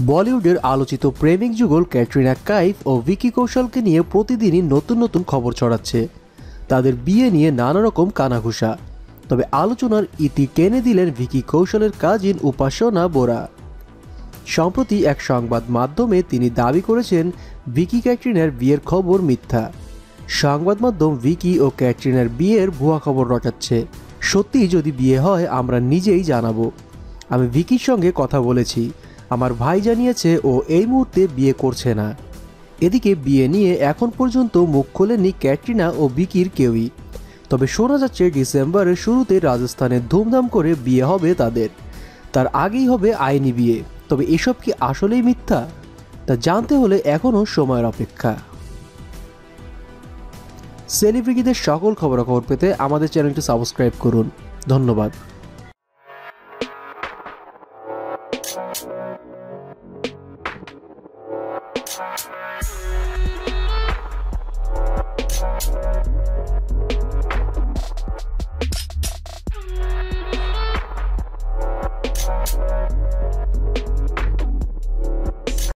বলিউডের আলোচিত প্রেমিক যুগল ক্যাটরিনা কাইফ ও ভিকি কৌশলকে নিয়ে প্রতিদিনই নতুন নতুন খবর ছড়াচ্ছে। তাদের বিয়ে নিয়ে নানা রকম কানাঘুষা। তবে আলোচনার ইতি টেনে দিলেন ভিকি কৌশলের কাজিন উপাসনা বোরা। সম্প্রতি এক সংবাদ মাধ্যমে তিনি দাবি করেছেন ভিকি ক্যাটরিনার বিয়ের খবর মিথ্যা। সংবাদ মাধ্যম ভিকি ও ক্যাটরিনার বিয়ের ভুয়া খবর রটাচ্ছে। সত্যি যদি বিয়ে হয় আমরা নিজেই জানাবো। আমি ভিকির সঙ্গে কথা বলেছি, আমার ভাই জানিয়েছে ও এই মুহূর্তে বিয়ে করছে না। এদিকে বিয়ে নিয়ে এখন পর্যন্ত মুখ খোলেনি ক্যাটরিনা ও ভিকির কেউই। তবে শোনা যাচ্ছে ডিসেম্বরের শুরুতে রাজস্থানে ধুমধাম করে বিয়ে হবে তাদের। তার আগেই হবে আইনি বিয়ে। তবে এসব কি আসলেই মিথ্যা, তা জানতে হলে এখনও সময়ের অপেক্ষা। সেলিব্রিটিদের সকল খবরাখবর পেতে আমাদের চ্যানেলটি সাবস্ক্রাইব করুন। ধন্যবাদ।